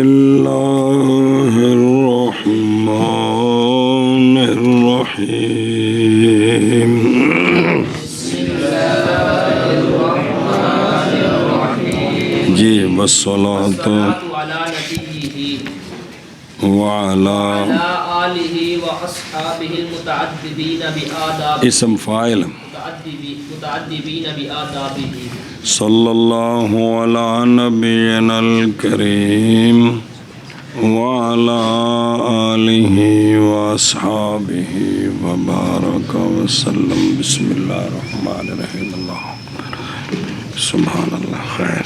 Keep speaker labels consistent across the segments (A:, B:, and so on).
A: اللہ الرحمن الرحیم جی والصلاۃ وعلی
B: آلہ واصحابہ المتعددین بآداب
A: اسم فاعل
B: متعددین بآدابہ
A: صلی اللہ علی نبینا الکریم وعلی آلہ واصحابہ وبارک وسلم بسم اللہ الرحمن الرحیم اللہ سبحان اللہ خیر.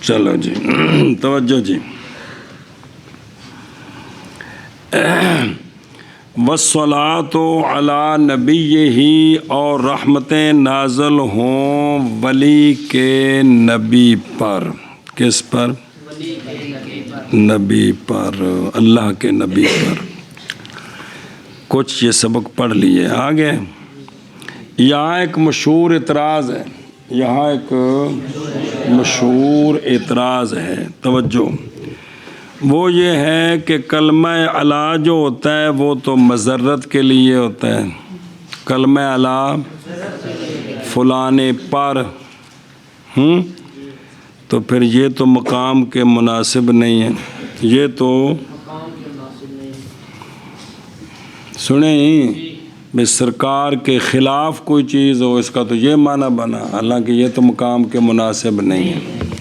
A: چلو جی توجہ جی. والصلاۃ علی نبیہ اور رحمتیں نازل ہوں ولی کے نبی پر. کس پر؟ نبی پر، اللہ کے نبی پر. کچھ یہ سبق پڑھ لیے آگے. یہاں ایک مشہور اعتراض ہے، یہاں ایک مشہور اعتراض ہے، توجہ. وہ یہ ہے کہ کلمہ الا جو ہوتا ہے وہ تو مضرت کے لیے ہوتا ہے. کلمہ الا فلانے پر، تو پھر یہ تو مقام کے مناسب نہیں ہے. یہ تو سنیں بے سرکار کے خلاف کوئی چیز ہو، اس کا تو یہ معنی بنا، حالانکہ یہ تو مقام کے مناسب نہیں ہے.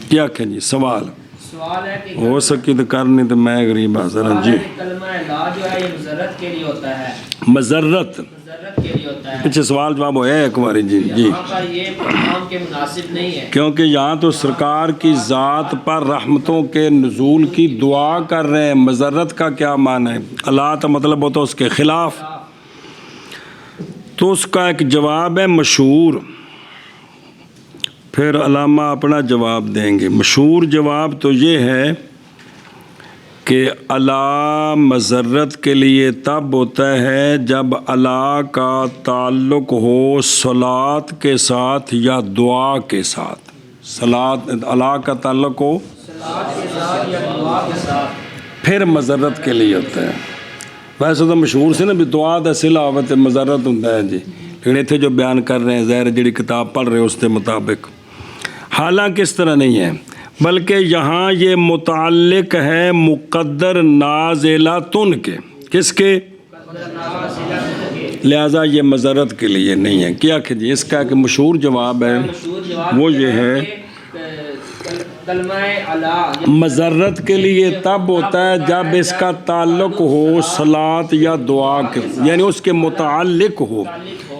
A: کیا کہ جی سوال
B: ہے کہ
A: ہو سکی تو کرنی تو میں غریب حاضر ہوں جی.
B: کلمہ لا جو ہے یہ مضرت کے لیے ہوتا ہے،
A: مضرت
B: کے لیے ہوتا ہے.
A: پیچھے سوال جواب ہوا ہے ایک باری جی جی.
B: یہاں پر یہ مقام کے مناسب نہیں ہے،
A: کیونکہ یہاں تو سرکار کی ذات پر رحمتوں کے نزول کی دعا کر رہے ہیں. مضرت کا کیا معنی ہے؟ اللہ کا مطلب ہوتا ہے اس کے خلاف. تو اس کا ایک جواب ہے مشہور، پھر علامہ اپنا جواب دیں گے. مشہور جواب تو یہ ہے کہ الا مضرت کے لیے تب ہوتا ہے جب الا کا تعلق ہو صلاۃ کے ساتھ یا دعا کے ساتھ. صلاۃ الا کا تعلق ہو پھر مضرت کے لیے ہوتا ہے. ویسے تو مشہور سے نا بھی دعا دا صلہ ہوتا ہے مضرت ہوتا ہے جی، لیکن اتنے جو بیان کر رہے ہیں ظاہر جڑی کتاب پڑھ رہے ہیں اس کے مطابق. حالانکہ اس طرح نہیں ہے، بلکہ یہاں یہ متعلق ہے مقدر نازلاتن کے. کس کے؟ لہذا یہ مضرت کے لیے نہیں ہے. کیا کہ جی اس کا ایک مشہور جواب ہے، وہ یہ ہے مضرت کے لیے تب ہوتا ہے جب اس کا تعلق ہو صلاۃ یا دعا کے، یعنی اس کے متعلق ہو.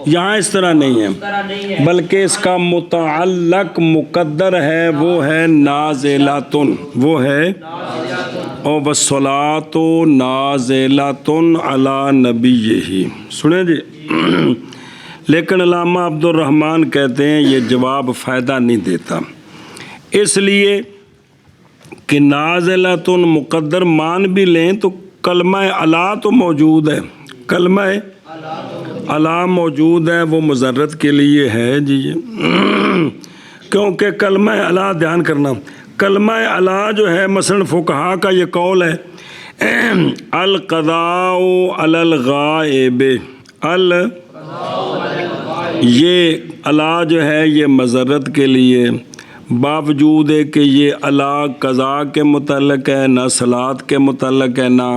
A: یہاں اس طرح نہیں ہے، بلکہ اس کا متعلق مقدر ہے، وہ ہے نازلاتن، وہ ہے اور والصلاۃ نازلۃ علی نبیہ. سنیں جی. لیکن علامہ عبد الرحمن کہتے ہیں یہ جواب فائدہ نہیں دیتا، اس لیے کہ نازلۃ مقدر مان بھی لیں تو کلمہ الا تو موجود ہے، کلمہ الا موجود ہے، وہ مضرت کے لیے ہے جی. کیونکہ کلمہ الا دھیان کرنا، کلمہ الا جو ہے مثلا فقہا کا یہ قول ہے القضاء علی الغائب، یہ الا جو ہے یہ مضرت کے لیے، باوجود ہے کہ یہ الا قضاء کے متعلق ہے، نہ صلاۃ کے متعلق ہے، نہ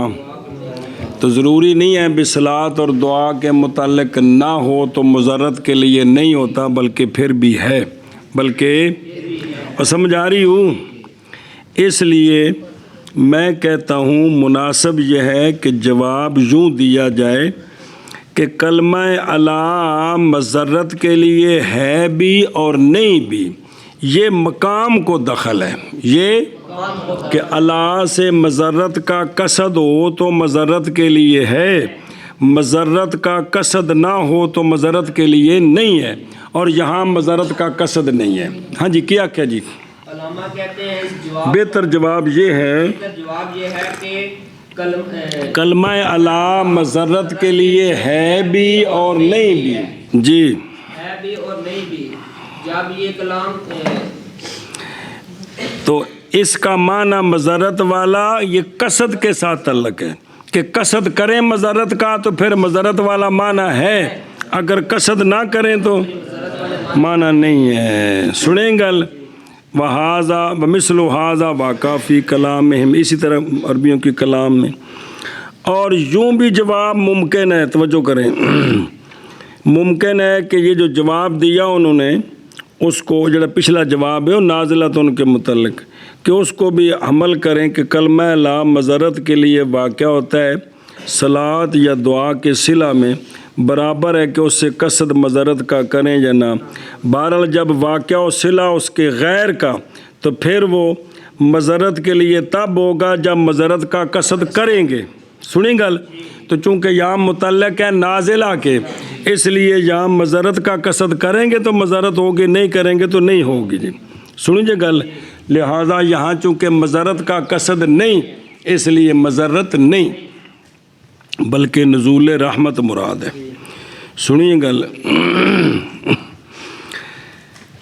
A: تو ضروری نہیں ہے بھی صلاۃ اور دعا کے متعلق نہ ہو تو مضرت کے لیے نہیں ہوتا، بلکہ پھر بھی ہے، بلکہ اور سمجھ آ رہی ہوں. اس لیے میں کہتا ہوں مناسب یہ ہے کہ جواب یوں دیا جائے کہ کلمہ الا مضرت کے لیے ہے بھی اور نہیں بھی. یہ مقام کو دخل ہے، یہ کہ الا سے مضرت کا قصد ہو تو مضرت کے لیے ہے، مضرت کا قصد نہ ہو تو مضرت کے لیے نہیں ہے، اور یہاں مضرت کا قصد نہیں ہے. ہاں جی کیا جی
B: علامہ کہتے ہیں اس جواب
A: بہتر جواب یہ ہے
B: کہ
A: کلمہ الا مضرت کے لیے ہے بھی اور نہیں بھی جی،
B: ہے بھی اور نہیں بھی. جب یہ کلام
A: تو اس کا معنی مضرت والا یہ قصد کے ساتھ تعلق ہے کہ قصد کریں مضرت کا تو پھر مضرت والا معنی ہے، اگر قصد نہ کریں تو معنی نہیں ہے۔ سنیں گل وہذا ومثل ھذا واقع فی کلامہم، اسی طرح عربیوں کی کلام میں۔ اور یوں بھی جواب ممکن ہے، توجہ کریں، ممکن ہے کہ یہ جو جواب دیا انہوں نے اس کو، جڑا پچھلا جواب ہے وہ نازلۃ کے متعلق، کہ اس کو بھی حمل کریں کہ کلمہ لا مضرت کے لیے واقع ہوتا ہے صلاۃ یا دعا کے صلہ میں، برابر ہے کہ اس سے قصد مضرت کا کریں یا نہ۔ بہرحال جب واقع ہو صلہ اس کے غیر کا تو پھر وہ مضرت کے لیے تب ہوگا جب مضرت کا قصد کریں گے۔ سنیں گل، تو چونکہ یہاں متعلق ہے نازلہ کے، اس لیے یہاں مضرت کا قصد کریں گے تو مضرت ہوگی، نہیں کریں گے تو نہیں ہوگی جی۔ سنیں جی گل، لہذا یہاں چونکہ مضرت کا قصد نہیں، اس لیے مضرت نہیں بلکہ نزول رحمت مراد ہے۔ سنیے گل،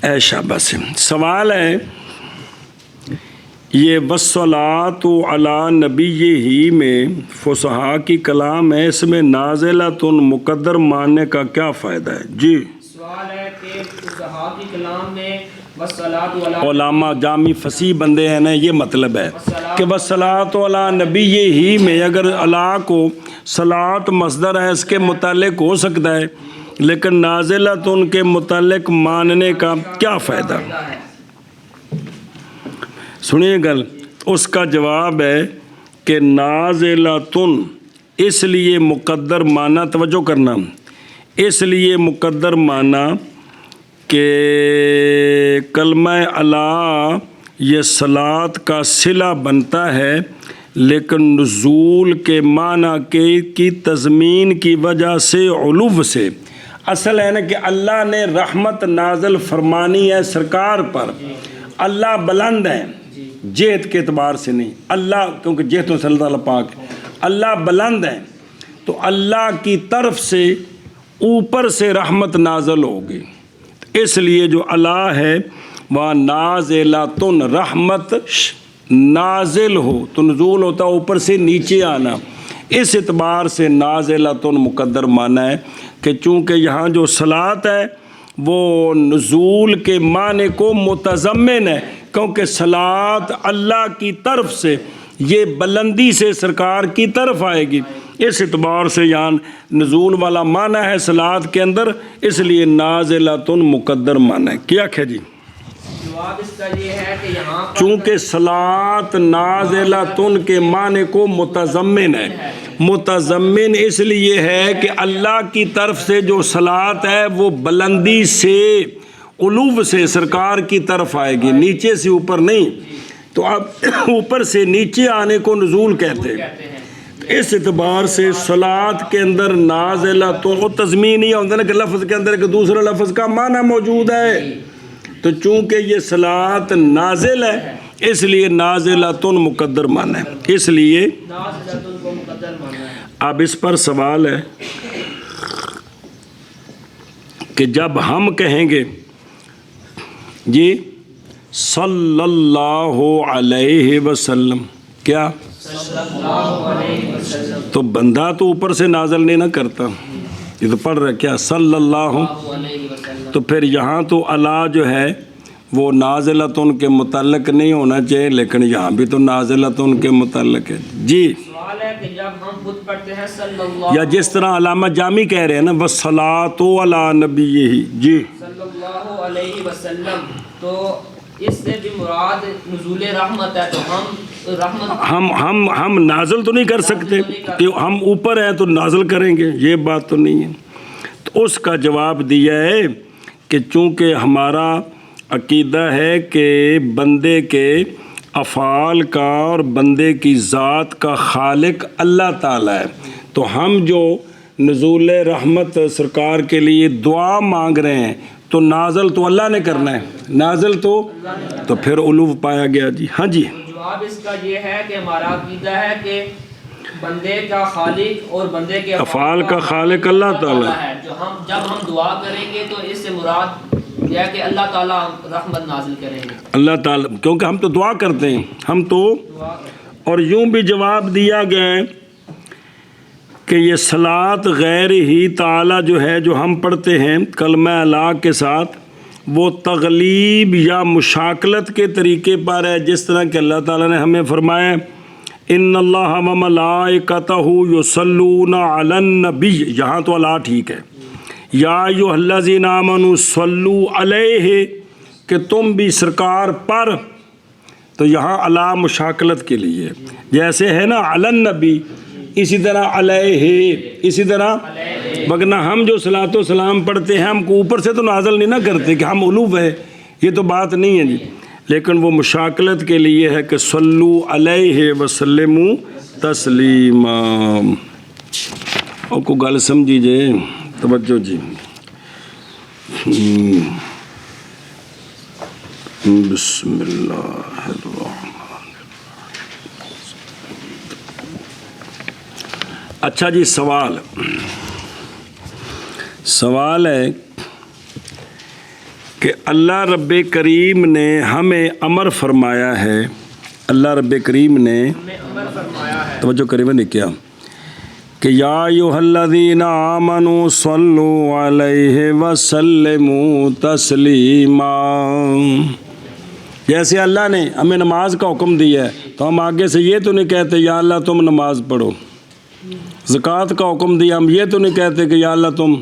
A: اے شاباش، سوال ہے یہ والصلاۃ علی نبیہ میں فصحاء کی کلام ہے، اس میں نازلۃ مقدر ماننے کا کیا فائدہ ہے؟ جی
B: سوال ہے کہ فصحاء کی کلام میں والصلاۃ علی،
A: علماء جامع فصیح بندے ہیں نا، یہ مطلب ہے کہ والصلاۃ علی نبیہ میں اگر علی کو صلاۃ مصدر ہے اس کے متعلق ہو سکتا ہے، لیکن نازلۃ کے متعلق ماننے کا کیا فائدہ؟ سنیے گل، اس کا جواب ہے کہ نازلۃ اس لیے مقدر مانا، توجہ کرنا، اس لیے مقدر مانا کہ کلمہ الا یہ صلاۃ کا صلہ بنتا ہے، لیکن نزول کے معنی کی تضمین کی وجہ سے، علو سے، اصل ہے نا کہ اللہ نے رحمت نازل فرمانی ہے سرکار پر، اللہ بلند ہے جہت کے اعتبار سے نہیں، اللہ کیونکہ جہت صلی اللہ تعالیٰ پاک، اللہ بلند ہے تو اللہ کی طرف سے اوپر سے رحمت نازل ہوگی، اس لیے جو اللہ ہے وہ نازلۃ، رحمت نازل ہو تو نزول ہوتا ہے اوپر سے نیچے آنا، اس اعتبار سے نازلۃ مقدر مانا ہے کہ چونکہ یہاں جو صلاۃ ہے وہ نزول کے معنی کو متضمن ہے، کیونکہ صلاۃ اللہ کی طرف سے، یہ بلندی سے سرکار کی طرف آئے گی، اس اعتبار سے یہاں نزول والا معنی ہے صلاۃ کے اندر، اس لیے نازلۃ مقدر معنی ہے۔ کیا ہے جی؟
B: جواب اس کا یہ ہے کہ یہاں پر
A: چونکہ صلاۃ نازلۃ کے معنی کو متضمن ہے، متضمن اس لیے ہے کہ اللہ کی طرف سے جو صلاۃ ہے وہ بلندی سے، علو سے سرکار کی طرف آئے گی، نیچے سے اوپر نہیں، تو اب اوپر سے نیچے آنے کو نزول کہتے ہیں، اس اعتبار سے صلاۃ کے اندر نازلۃ وہ تضمین ہی ہوتا ہے کہ لفظ کے اندر ایک دوسرا لفظ کا معنی موجود ہے، تو چونکہ یہ صلاۃ نازل ہے اس لیے نازلۃ مقدر معنی ہے، اس لیے
B: نازلۃ کو مقدر مانا ہے۔
A: اب اس پر سوال ہے کہ جب ہم کہیں گے جی صلی اللہ علیہ وسلم، کیا
B: صلی اللہ علیہ وسلم،
A: تو بندہ تو اوپر سے نازل نہیں نہ کرتا، یہ تو پڑھ رہا ہے کیا صلی اللہ،
B: علیہ وسلم،
A: تو پھر یہاں تو اللہ جو ہے وہ نازلۃ کے متعلق نہیں ہونا چاہیے، لیکن یہاں بھی تو نازلۃ کے متعلق ہے جی۔
B: سوال ہے کہ جب ہم خود پڑھتے ہیں صلی اللہ،
A: یا جس طرح علامہ جامی کہہ رہے ہیں نا والصلاۃ علی نبیہ، جی
B: صلی اللہ علیہ وسلم، تو اس سے بھی مراد نزول رحمت ہے، تو ہم رحمت
A: ہم نازل تو نہیں کر سکتے کہ ہم اوپر ہیں تو نازل کریں گے، یہ بات تو نہیں ہے۔ تو اس کا جواب دیا ہے کہ چونکہ ہمارا عقیدہ ہے کہ بندے کے افعال کا اور بندے کی ذات کا خالق اللہ تعالیٰ ہے، تو ہم جو نزول رحمت سرکار کے لیے دعا مانگ رہے ہیں تو نازل تو اللہ نے کرنا ہے، نازل تو پھر علو پایا گیا جی۔ ہاں جی،
B: جواب اس کا یہ ہے کہ ہمارا عقیدہ ہے کہ بندے کا خالق اور بندے کے
A: افعال کا خالق اللہ تعالیٰ
B: ہے، جو جب ہم دعا کریں گے تو اس سے مراد یہ کہ اللہ تعالیٰ رحمت نازل کریں گے.
A: اللہ تعالیٰ، کیونکہ ہم تو دعا کرتے ہیں، ہم تو، اور یوں بھی جواب دیا گیا ہے کہ یہ صلاۃ غیر ہی تعالیٰ جو ہے، جو ہم پڑھتے ہیں کلمہ لا کے ساتھ، وہ تغلیب یا مشاکلت کے طریقے پر ہے. جس طرح کہ اللہ تعالیٰ نے ہمیں فرمایا ان اللہ و ملائکتہ یصلون علی النبی، یہاں تو اللہ ٹھیک ہے، یا ایھا الذین آمنوا صلوا علیہ، کہ تم بھی سرکار پر، تو یہاں علی مشاکلت کے لیے، جیسے ہے نا علی النبی، اسی طرح علیہ، اسی طرح، وگرنہ ہم جو صلاۃ و سلام پڑھتے ہیں ہم کو اوپر سے تو نازل نہیں نہ کرتے کہ ہم علو ہے، یہ تو بات نہیں ہے جی، لیکن وہ مشاکلت کے لیے ہے کہ صلو علیہ وسلموا تسلیما. اور کو گل سمجھیجئے، توجہ جی. بسم اللہ الرحمن. اچھا جی، سوال ہے کہ اللہ رب کریم نے ہمیں امر فرمایا ہے، اللہ رب کریم نے توجہ کریم نے کیا کہ یا ایھا الذین آمنوا صلوا علیہ وسلموا تسلیما. جیسے اللہ نے ہمیں نماز کا حکم دیا ہے تو ہم آگے سے یہ تو نہیں کہتے یا اللہ تم نماز پڑھو. زکوٰۃ کا حکم دیا، ہم یہ تو نہیں کہتے کہ یا اللہ تم.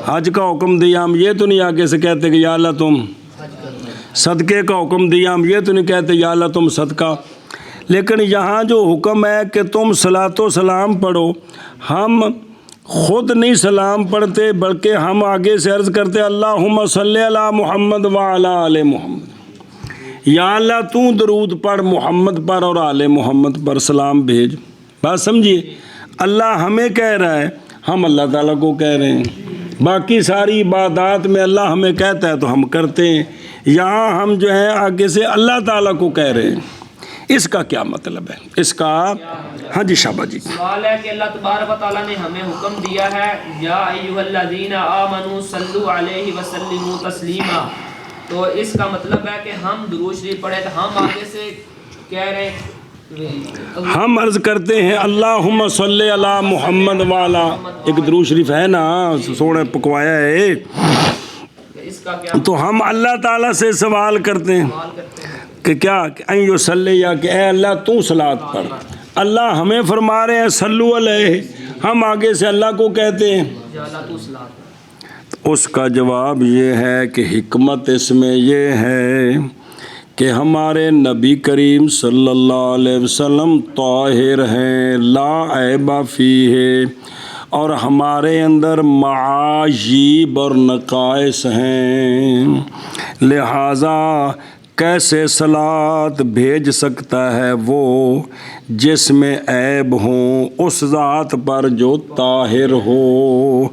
A: حج کا حکم دیا، ہم یہ تو نہیں آگے سے کہتے کہ یا اللہ تم. صدقے کا حکم دیا، ہم یہ تو نہیں کہتے یا اللہ تم صدقہ. لیکن یہاں جو حکم ہے کہ تم صلاۃ و سلام پڑھو، ہم خود نہیں سلام پڑھتے بلکہ ہم آگے سے عرض کرتے اللہم صلی علی محمد وعلی آل محمد، یا اللہ تو درود پڑھ محمد پر اور آل محمد پر سلام بھیج. بات سمجھیے، اللہ ہمیں کہہ رہا ہے، ہم اللہ تعالیٰ کو کہہ رہے ہیں. باقی ساری عبادات میں اللہ ہمیں کہتا ہے تو ہم کرتے ہیں، یہاں ہم جو ہے آگے سے اللہ تعالیٰ کو کہہ رہے ہیں. اس کا کیا مطلب ہے؟ اس کا، ہاں جی شابہ جی.
B: سوال ہے کہ اللہ تبارک و تعالیٰ نے ہمیں حکم دیا ہے یا ایھا الذین آمنوا صلوا علیہ وسلموا تسلیما، تو اس کا مطلب ہے کہ ہم درود شریف پڑھے تو ہم آگے سے کہہ رہے ہیں،
A: ہم عرض کرتے ہیں اللہم صلی علی محمد والا، ایک درود شریف ہے نا سونے پکوایا ہے،
B: اس کا کیا
A: تو ہم اللہ تعالیٰ سے سوال کرتے ہیں کہ کیا ان یصلی، یا کہ اے اللہ تو صلاۃ پڑھ. اللہ ہمیں فرما رہے ہیں صلو علیہ، ہم آگے سے اللہ کو کہتے ہیں.
B: یا اللہ تو صلاۃ.
A: اس کا جواب یہ ہے کہ حکمت اس میں یہ ہے کہ ہمارے نبی کریم صلی اللہ علیہ وسلم طاہر ہیں، لا عیب فیہ، اور ہمارے اندر معایب اور نقائص ہیں، لہٰذا کیسے صلاۃ بھیج سکتا ہے وہ جس میں عیب ہوں اس ذات پر جو طاہر ہو.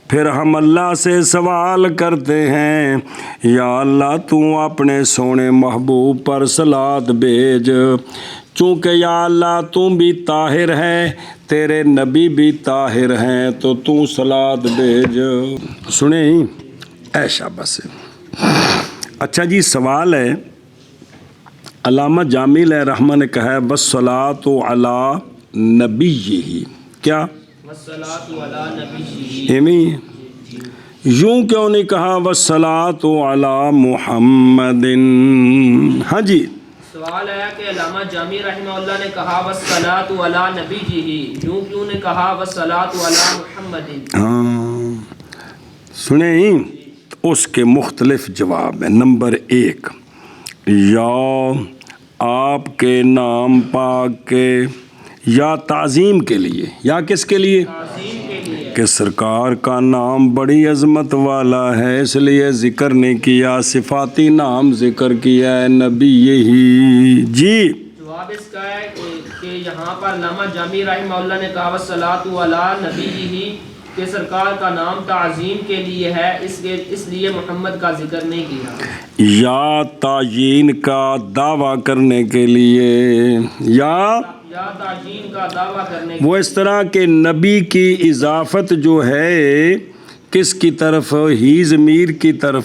A: پھر ہم اللہ سے سوال کرتے ہیں یا اللہ تو اپنے سونے محبوب پر صلاۃ بھیج، چونکہ یا اللہ تم بھی طاہر ہے، تیرے نبی بھی طاہر ہیں، تو تو صلاۃ بھیج. سنیں اے شاباش. اچھا جی، سوال ہے، علامہ جامی علیہ رحمہ نے کہا ہے والصلاۃ علی نبیہ، کیا
B: والصلاۃ علی نبیہ،
A: ایمی یوں کیوں نہیں کہا والصلاۃ علی محمد؟ ہاں جی،
B: سوال ہے کہ علامہ جامی رحمہ اللہ نے کہا والصلاۃ علی نبیہ، یوں کیوں نے کہا والصلاۃ علی محمد؟
A: ہاں سنیں، اس کے مختلف جواب ہیں. نمبر 1، یا آپ کے نام پاک کے، یا تعظیم کے لیے، یا کس کے لیے؟
B: تعظیم کے لیے،
A: کہ سرکار کا نام بڑی عظمت والا ہے اس لیے ذکر نہیں کیا، صفاتی نام ذکر کیا ہے نبی یہی. جی
B: جواب اس کا ہے کہ یہاں پر علامہ جامی رحمہ اللہ نے کہا والصلاۃ علی نبیہ، کہ سرکار کا نام تعظیم کے لیے ہے، اس لیے محمد کا ذکر نہیں کیا.
A: یا تعیین کا دعویٰ کرنے کے لیے، یا
B: تعظیم کا دعویٰ کرنے
A: وہ اس طرح کہ نبی کی اضافت جو ہے کس کی طرف؟ ہی ضمیر کی طرف.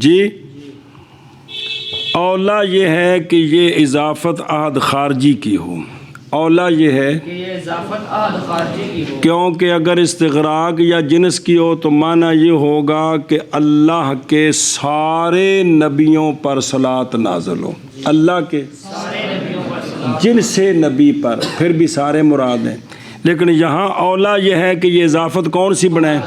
A: جی اولا یہ ہے کہ یہ اضافت عہد خارجی کی ہو، اولا یہ ہے
B: کہ یہ اضافت عہد خارجی کی ہو،
A: کیونکہ اگر استغراق یا جنس کی ہو تو معنی یہ ہوگا کہ اللہ کے سارے نبیوں پر صلاۃ نازل ہو، اللہ کے
B: سارے نبیوں پر صلاۃ،
A: جن سے نبی پر، پھر بھی سارے مراد ہیں، لیکن یہاں اولا یہ ہے کہ یہ اضافت کون سی بنائے؟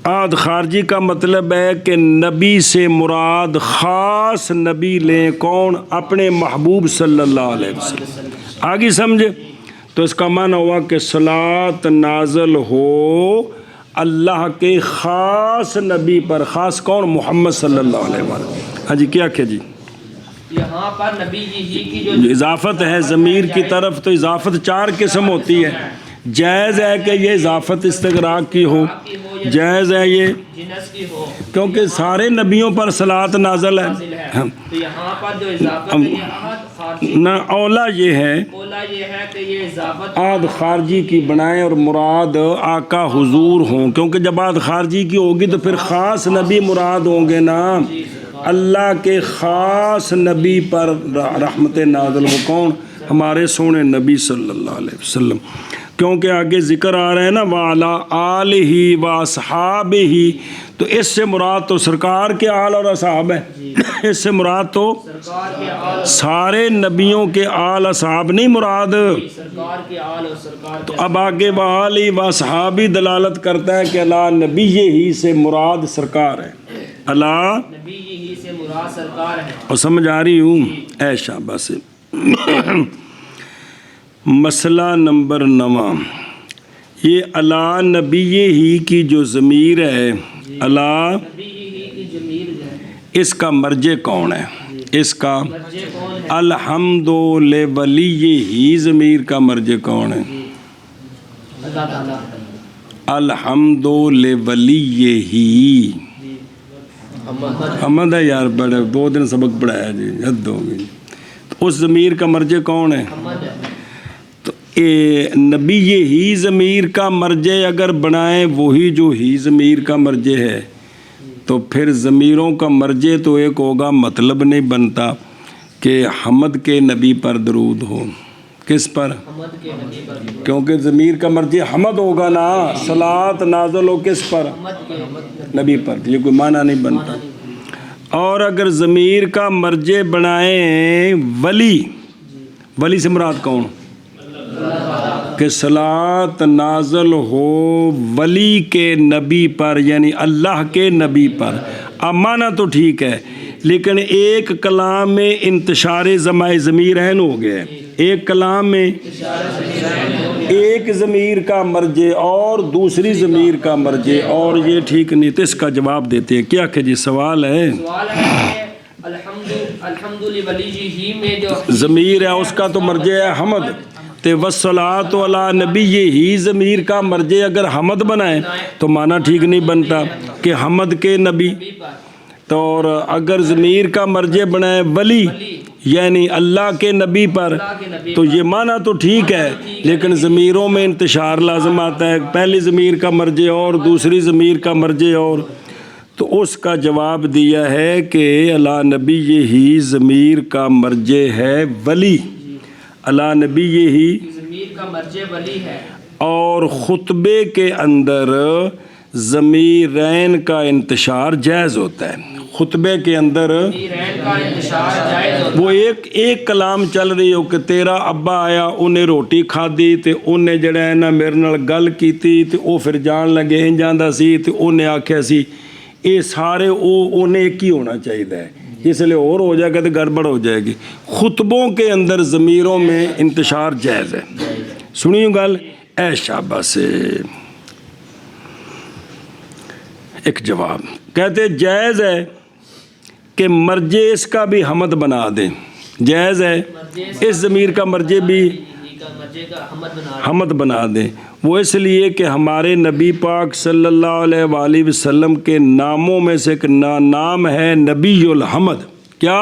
A: عہد خارجی کا مطلب ہے کہ نبی سے مراد خاص نبی لیں، کون؟ اپنے محبوب صلی اللہ علیہ وسلم، آگے سمجھے؟ تو اس کا معنی ہوا کہ صلاۃ نازل ہو اللہ کے خاص نبی پر، خاص کون؟ محمد صلی اللہ علیہ وسلم۔ ہاں جی کیا کہ جی
B: یہاں پر نبی جی کی جو
A: اضافت ہے ضمیر کی طرف، تو اضافت 4 قسم ہوتی ہے، جائز ہے کہ یہ اضافت استغراق کی ہو، جائز ہے یہ
B: جنس کی ہو،
A: کیونکہ سارے نبیوں پر صلاۃ نازل
B: حاصل
A: ہے،
B: ہے، تو یہاں پر جو اضافت ہے یہ عہد خارجی،
A: نہ اولا یہ ہے
B: اولا یہ ہے کہ یہ اضافت
A: عہد خارجی کی بنائیں اور مراد آقا حضور ہوں، کیونکہ جب عہد خارجی کی ہوگی تو پھر خاص نبی مراد ہوں گے نا، اللہ کے خاص نبی پر رحمت نازل ہو، کون؟ ہمارے سونے نبی صلی اللہ علیہ وسلم، کیونکہ آگے ذکر آ رہے ہیں نا وَعَلَىٰ آلِهِ وَأَصْحَابِهِ، تو اس سے مراد تو سرکار کے آل اور اصحاب ہے، اس سے مراد تو
B: سرکار کے آل،
A: سارے نبیوں کے آل اصحاب نہیں مراد،
B: سرکار کے آل اور سرکار
A: تو اب آگے وَآلِهِ وَأَصْحَابِهِ دلالت کرتا ہے کہ اللہ نبی ہی سے مراد سرکار ہے، اللہ
B: نبی ہی سے مراد سرکار ہے۔
A: اور سمجھ آ رہی ہوں؟ اے شاباش۔ مسئلہ نمبر 9، یہ علی نبی ہی کی جو ضمیر ہے، علی
B: نبی ہی کی ضمیر ہے،
A: اس کا مرجع کون ہے؟ اس کا
B: مرجع کون ہے؟
A: الحمد لولی ہی ضمیر کا مرجع کون ہے؟
B: اللہ تعالیٰ،
A: الحمد لولی ہی، حمد ہے یار، بڑے 2 دن سبق پڑھایا جی، حد ہو گئی، تو اس ضمیر کا مرجع کون ہے؟
B: محمد ہے،
A: تو نبی ہی ضمیر کا مرجع اگر بنائیں وہی جو ہی ضمیر کا مرجع ہے، تو پھر ضمیروں کا مرجع تو ایک ہوگا، مطلب نہیں بنتا کہ حمد کے نبی پر درود ہو، کس پر؟
B: محمد کے نبی پر،
A: کیونکہ ضمیر کا مرجع حمد ہوگا نا، صلاۃ نازل ہو کس پر؟
B: محمد کے
A: نبی پر، یہ کوئی معنی نہیں بنتا۔ اور اگر ضمیر کا مرجع بنائیں ولی، ولی سے مراد کون؟ کہ صلاۃ نازل ہو ولی کے نبی پر، یعنی اللہ کے نبی پر، اب معنی تو ٹھیک ہے، لیکن ایک کلام میں انتشار جمع ضمیرین ہو گیا، ایک کلام میں ایک ضمیر کا مرجع اور دوسری ضمیر کا مرجع، اور یہ ٹھیک نہیں، تو اس کا جواب دیتے ہیں کیا کہ جی سوال ہے،
B: سوال ہے کہ الحمد لولی ہی میں جو
A: ضمیر ہے اس کا تو مرجع ہے حمد، تے والصلاۃ علی نبی ہی ضمیر کا مرجع اگر حمد بنائے تو معنی ٹھیک نہیں بنتا کہ حمد کے نبی، تو اور اگر ضمیر کا مرجع بنائے ولی یعنی اللہ کے نبی پر، تو یہ معنی تو ٹھیک ہے، لیکن ضمیروں میں انتشار لازم آتا ہے، پہلی ضمیر کا مرجع اور دوسری ضمیر کا مرجع اور، تو اس کا جواب دیا ہے کہ علی نبی ہی ضمیر کا مرجع ہے ولی، علی نبی ہی
B: ضمیر کا مرجع ولی ہے،
A: اور خطبے کے اندر ضمیرین کا انتشار جائز ہوتا ہے، خطبے کے اندر
B: ضمیرین کا انتشار جائز ہوتا
A: وہ ایک کلام چل رہی ہو کہ تیرا ابا آیا انہیں روٹی کھادی تے انہیں جڑا ہے نا میرے نال گل کیتی تے او پھر جان لگے ہیں جاندہ سی تے انہیں آکھیا سی، یہ سارے انہیں ایک ہی ہونا چاہیے، اس لیے اور ہو جائے گا تو گڑبڑ ہو جائے گی، خطبوں کے اندر ضمیروں میں انتشار جائز ہے، سنیو گل، اے شاباش سے ایک جواب کہتے جائز ہے کہ مرجع اس کا بھی حمد بنا دیں، جائز ہے اس ضمیر کا مرجع بھی حمد بنا دیں، وہ اس لیے کہ ہمارے نبی پاک صلی اللہ علیہ وآلہ وسلم کے ناموں میں سے ایک نام ہے نبی الحمد، کیا؟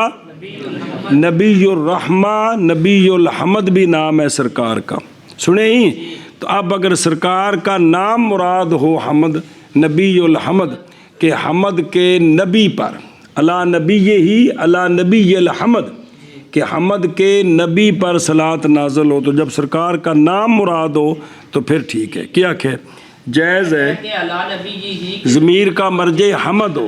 A: نبی الرحمہ، نبی الحمد بھی نام ہے سرکار کا، سنے ہی؟ تو اب اگر سرکار کا نام مراد ہو حمد، نبی الحمد، کہ حمد کے نبی پر، علی نبی ہی علی نبی الحمد، کہ حمد کے نبی پر صلاۃ نازل ہو، تو جب سرکار کا نام مراد ہو تو پھر ٹھیک ہے، کیا کہ جائز ہے
B: کہ اللہ نبی ہی
A: ضمیر کا مرجع حمد ہو،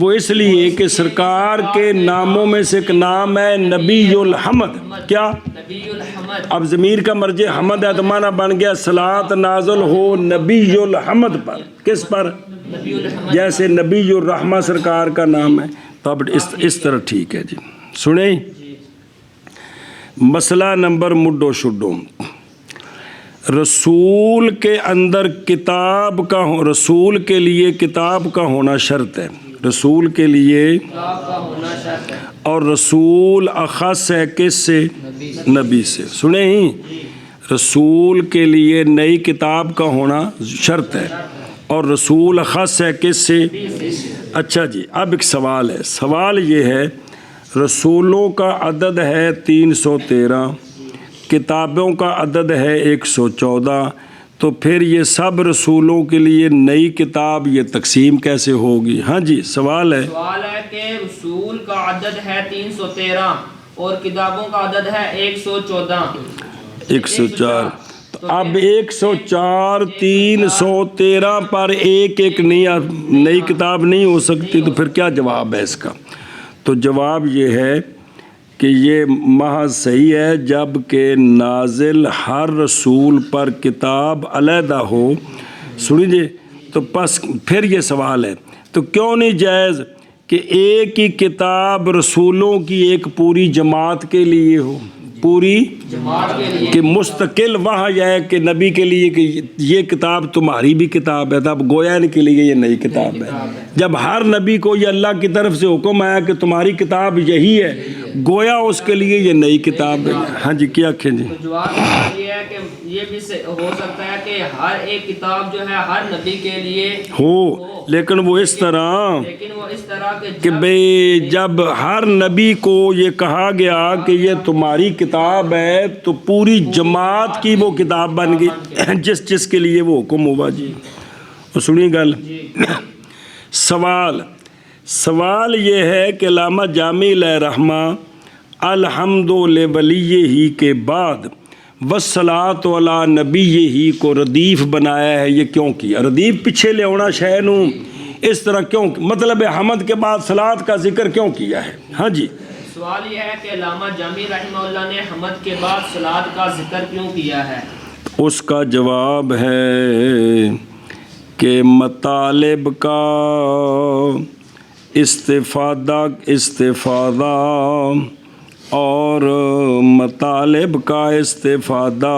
A: وہ اس لیے کہ سرکار کے ناموں میں سے ایک نام ہے نبی الحمد، کیا؟
B: نبی الحمد،
A: اب ضمیر کا مرجع حمد ہے تو معنی بن گیا صلاۃ نازل ہو نبی الحمد پر، کس پر؟
B: نبی الحمد،
A: جیسے نبی الرحمہ سرکار کا نام ہے، تو اب اس طرح ٹھیک ہے جی۔ سنیں مسئلہ نمبر مڈو شڈو، رسول کے اندر کتاب کا رسول کے لیے کتاب کا ہونا شرط ہے، رسول کے لیے،
B: کتاب کا ہونا شرط ہے،
A: اور رسول اخص ہے کس سے؟ نبی سے۔ سنیں ہی، رسول کے لیے نئی کتاب کا ہونا شرط ہے اور رسول اخص ہے کس سے؟ اچھا جی، اب ایک سوال ہے، سوال یہ ہے رسولوں کا عدد ہے 313، کتابوں کا عدد ہے 114، تو پھر یہ سب رسولوں کے لیے نئی کتاب یہ تقسیم کیسے ہوگی؟ ہاں جی، سوال ہے۔
B: سوال ہے کہ رسول کا عدد ہے 313 اور کتابوں کا عدد ہے 114،
A: 104، تو اب 104 313 پر ایک ایک نئی کتاب نہیں ہو سکتی، تو پھر کیا جواب ہے اس کا؟ تو جواب یہ ہے کہ یہ محض صحیح ہے جب کہ نازل ہر رسول پر کتاب علیحدہ ہو۔ سنیے، تو پس پھر یہ سوال ہے تو کیوں نہیں جائز کہ ایک ہی کتاب رسولوں کی ایک پوری جماعت کے لیے ہو، پوری
B: جماعت کے لیے،
A: کہ مستقل وحی ہے کہ نبی کے لیے کہ یہ کتاب تمہاری بھی کتاب ہے، تب گویا ان کے لیے یہ نئی کتاب ہے۔ جب ہر نبی کو یہ اللہ کی طرف سے حکم آیا کہ تمہاری کتاب یہی ہے، گویا اس کے لیے یہ نئی کتاب ہے۔ ہاں جی، کیا کہیں جی؟
B: تو جواب یہ ہے کہ یہ بھی ہو سکتا ہے کہ ہر ایک کتاب جو ہے ہر نبی کے لیے
A: ہو، لیکن وہ اس طرح
B: لیکن وہ اس طرح
A: کہ بھئی جب ہر نبی کو یہ کہا گیا کہ یہ تمہاری کتاب ہے تو پوری جماعت کی وہ کتاب بن گئی جس کے لیے وہ حکم ہوا جی۔ اور سنی گل، سوال یہ ہے کہ علامہ جامی علیہ رحمہ الحمد لولی ہی کے بعد والصلاۃ علی نبی ہی کو ردیف بنایا ہے، یہ کیوں کیا؟ ردیف پیچھے لے ہونا شہنو، اس طرح کیوں؟ مطلب حمد کے بعد صلاۃ کا ذکر کیوں کیا ہے؟ ہاں جی،
B: سوال یہ ہے کہ علامہ جامی رحمہ اللہ نے حمد کے بعد صلاۃ کا ذکر کیوں کیا ہے؟
A: اس کا جواب ہے کہ مطالب کا استفادہ اور مطالب کا استفادہ،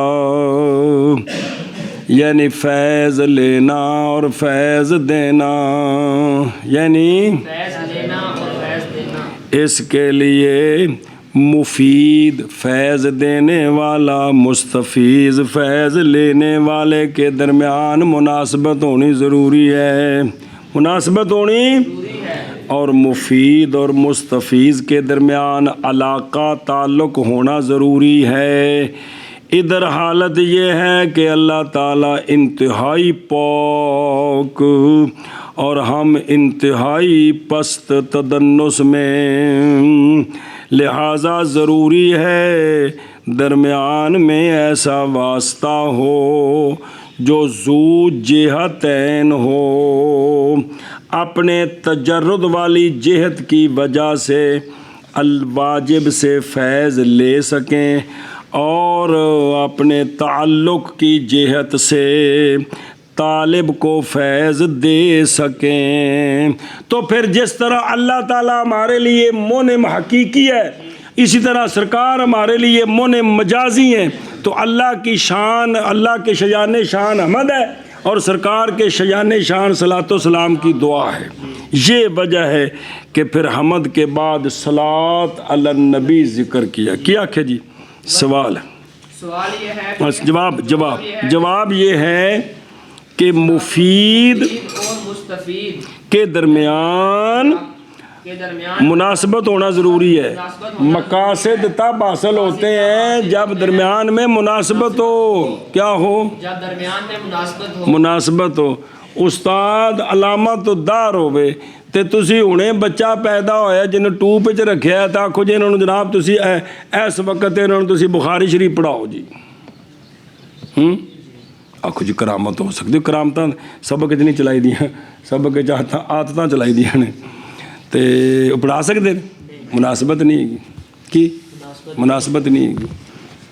A: یعنی فیض لینا اور فیض دینا، یعنی
B: فیض لینا اور فیض دینا،
A: اس کے لیے مفید فیض دینے والا مستفیض فیض لینے والے کے درمیان مناسبت ہونی ضروری ہے، مناسبت ہونی، اور مفید اور مستفیض کے درمیان علاقہ تعلق ہونا ضروری ہے۔ ادھر حالت یہ ہے کہ اللہ تعالیٰ انتہائی پاک اور ہم انتہائی پست تدنس میں، لہٰذا ضروری ہے درمیان میں ایسا واسطہ ہو جو ذو جہتین ہو، اپنے تجرد والی جہت کی وجہ سے الواجب سے فیض لے سکیں اور اپنے تعلق کی جہت سے طالب کو فیض دے سکیں۔ تو پھر جس طرح اللہ تعالیٰ ہمارے لیے منعم حقیقی ہے، اسی طرح سرکار ہمارے لیے منعم مجازی ہیں، تو اللہ کی شان، اللہ کے شایان شان حمد ہے اور سرکار کے شایان شان صلاۃ و سلام کی دعا ہے۔ یہ وجہ ہے کہ پھر حمد کے بعد صلاۃ علی النبی ذکر کیا کہ جی؟ سوال
B: یہ ہے
A: جواب یہ ہے کہ مفید
B: اور مستفید
A: کے درمیان مناسبت ہونا ضروری ہے۔ مقاصد تب حاصل ہوتے ہیں جب درمیان میں مناسبت ہو، کیا ہو؟
B: جب درمیان میں مناسبت ہو۔
A: مناسبت ہو، ਉਸਤਾਦ ਅਲਾਮਤੁੱਦਾਰ ਹੋਵੇ ਤੇ ਤੁਸੀਂ ਹੁਣੇ ਬੱਚਾ ਪੈਦਾ ਹੋਇਆ ਜਿਹਨੂੰ ਟੂਬ ਵਿੱਚ ਰੱਖਿਆ ਤਾਂ ਆਖੋ ਜੀ ਇਹਨਾਂ ਨੂੰ ਜਨਾਬ ਤੁਸੀਂ ਇਸ ਵਕਤ ਇਹਨਾਂ ਨੂੰ ਤੁਸੀਂ ਬੁਖਾਰੀ ਸ਼ਰੀਫ ਪੜਾਓ ਜੀ। ਆਖੋ ਜੀ ਕਰਾਮਤ ਹੋ ਸਕਦੀ। ਕਰਾਮਤਾਂ ਸਬਕ 'ਚ ਨਹੀਂ ਚਲਾਈ ਦੀਆਂ, ਸਬਕ 'ਚ ਆਦਤਾਂ ਚਲਾਈ ਦੀਆਂ ਨੇ ਤੇ ਉਹ ਪੜ੍ਹਾ ਸਕਦੇ ਨੇ। ਮੁਨਾਸਬਤ ਨਹੀਂ ਹੈਗੀ। ਕੀ ਮੁਨਾਸਬਤ ਨਹੀਂ ਹੈਗੀ।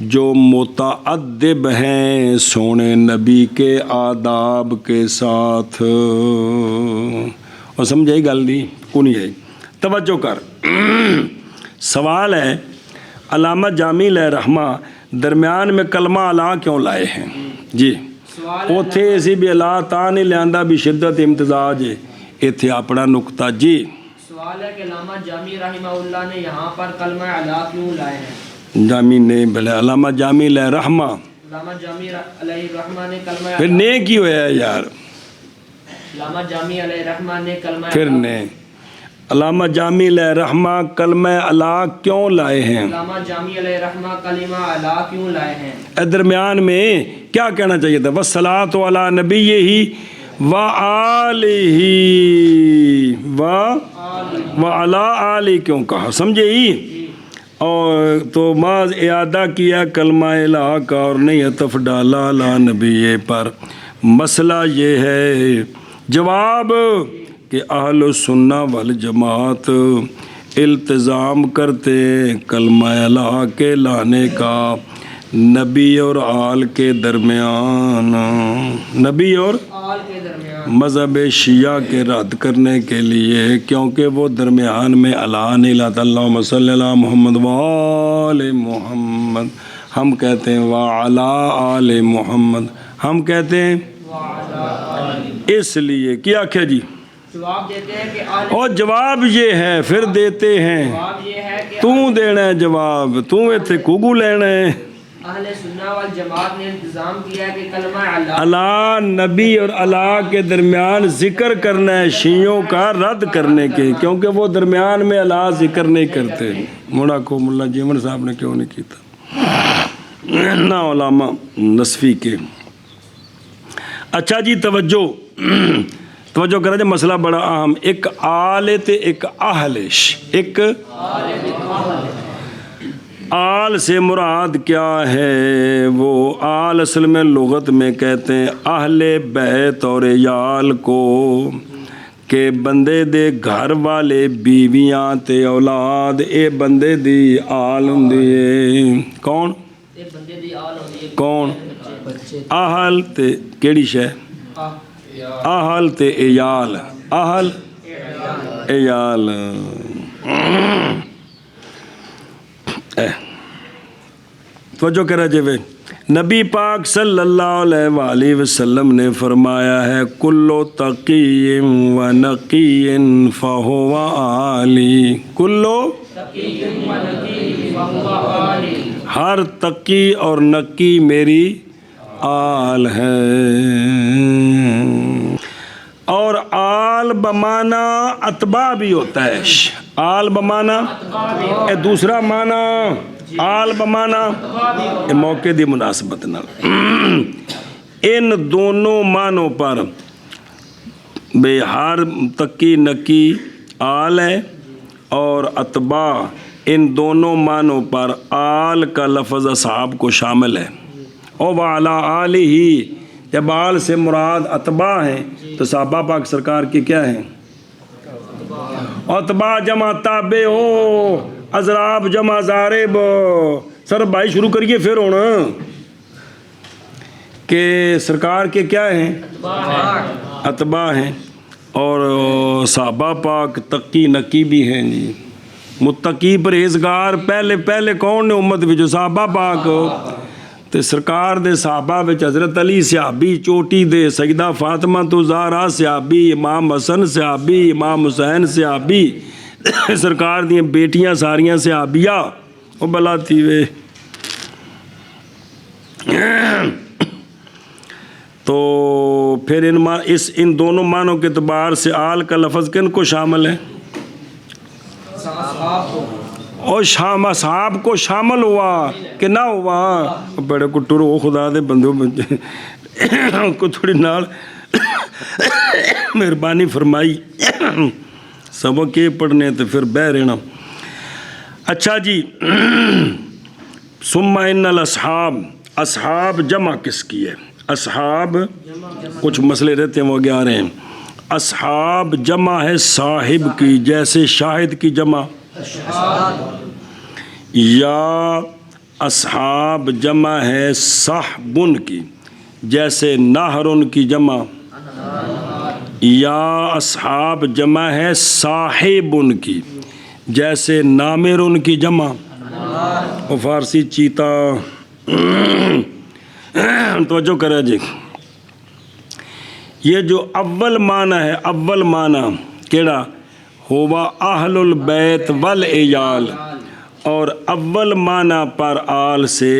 A: جو متعدب ہیں سونے نبی کے آداب کے ساتھ. اور سمجھائی گل دی کونی ہے. توجہ کر. سوال ہے علامہ جامی علیہ رحمہ درمیان میں کلمہ الا کیوں لائے ہیں؟ جی اوتھے اسی بھی الا تا نہیں لیاندا بھی شدت امتزاج ہے. ایتھے اپنا نقطہ. جی
B: سوال ہے کہ علامہ جامی رحمہ اللہ نے یہاں پر کلمہ الا کیوں لائے ہیں؟
A: جامی نے بھلے علامہ جامی علیہ رحمہ.
B: علامہ جامی علیہ الرحمہ نے کلمہ
A: پھر نے کی ہویا ہے یار؟
B: علامہ جامی علیہ الرحمہ نے کلمہ
A: پھر نے علامہ جامی علیہ رحمہ کلمہ الا کیوں لائے ہیں؟
B: علامہ جامی علیہ الرحمہ کلمہ الا کیوں لائے ہیں؟
A: درمیان میں کیا کہنا چاہیے تھا؟ وَالصَّلَاةُ عَلَىٰ نَبِيِّهِ وَآلِهِ وَعَلَىٰ آلِهِ کیوں کہا؟ سمجھے ہی؟ اور تو ماذ اعادہ کیا کلمہ الہ کا اور نہیں عطف ڈالا علی نبی پر. مسئلہ یہ ہے جواب کہ اہل سنہ والجماعت التزام کرتے کلمہ الہ کے لانے کا نبی اور آل کے درمیان، نبی اور
B: آل کے درمیان
A: مذہب شیعہ کے رد کرنے کے لیے، کیونکہ وہ درمیان میں الا نہیں لاتا. اللہم صلی علی محمد وآل محمد. ہم کہتے ہیں وعلی آل محمد، ہم کہتے ہیں اس لیے کیا کیا جی
B: جواب دیتے ہیں کہ آل
A: اور جواب یہ ہے پھر دیتے ہیں.
B: جواب یہ ہے کہ
A: تو دینا ہے جواب، تو ایتھے کوگو لینا ہے.
B: اہل سنہ والجماعت نے انتظام کیا ہے کہ کلمہ الا
A: اللہ نبی اور اللہ کے درمیان ذکر کرنا ہے شیعوں کا رد کرنے کے، کیونکہ وہ درمیان میں اللہ ذکر نہیں کرتے. موڑا کو ملا جیمن صاحب نے کیوں نہیں کیتا نہ علامہ نصفی کے. اچھا جی توجہ توجہ کرا جی، مسئلہ بڑا اہم. ایک آل تے ایک اہلش. ایک آل سے مراد کیا ہے؟ وہ آل اصل میں لغت میں کہتے ہیں اہل بیت اور یال کو، کہ بندے دے گھر والے بیویاں تے اولاد اے بندے دی آل ہوندی ہے. کون؟
B: بندے دی آل ہوندی ہے.
A: کون؟
B: بچے
A: اہل تے کیڑی شے؟ اہل تے ایال. اہل ایال. توجہ کرا جوے نبی پاک صلی اللہ علیہ وآلہ وسلم نے فرمایا ہے کلو تقی و نقی فہو آلی. کلو ہر تقی اور نقی میری آل ہے. اور آل بمانا اتباع بھی ہوتا ہے. آل بمانا اے دوسرا معنی آل بمانا اے موقع دی مناسبت نال. ان دونوں معنوں پر بے ہر تقی نقی آل ہے اور اتباع، ان دونوں معنوں پر آل کا لفظ اصحاب کو شامل ہے. او وعلا آلہ ہی، جب آل سے مراد اتباع ہیں تو صحابہ پاک سرکار کی کیا ہیں؟ اتباع جمع تابع ہو، ازراب جمع زارب. سر بھائی شروع کریے پھر ہونا کہ سرکار کے کیا ہیں؟ اتباع ہیں. اور صحابہ پاک تقی نقی بھی ہیں جی. متقی پرہیزگار پہلے کون نے امت وچ؟ صحابہ پاک. تے سرکار دے صحابہ وچ حضرت علی صحابی چوٹی دے، سیدہ فاطمہ تو زہرا صحابی، امام حسن صحابی، امام حسین صحابی، سرکار دی بیٹیاں ساریاں صحابیہ. او بلا تھی وے. تو پھر ان دونوں معنوں کے اعتبار سے آل کا لفظ کن کو شامل ہے؟ اور شام اصحاب کو شامل ہوا کہ نہ ہوا؟ بڑے کو ٹرو خدا دے بندوں کو تھوڑی نال مہربانی فرمائی. سبق یہ پڑھنے تو پھر بہ رہنا. اچھا جی ثم ان الاصحاب، اصحاب جمع کس کی ہے؟ اصحاب کچھ مسئلے رہتے ہیں وہ آگے آ رہے ہیں. اصحاب جمع ہے صاحب کی، جیسے شاہد کی جمع، یا اصحاب جمع ہے صحبن کی، جیسے نہرن کی جمع، یا اصحاب جمع ہے صاحبن کی، جیسے نامرن کی جمع، اور فارسی چیتا توجہ کرے جی۔ یہ جو اول معنی ہے، اول معنی کیڑا ہوا اہل البیت والعیال، اور اول معنی پر آل سے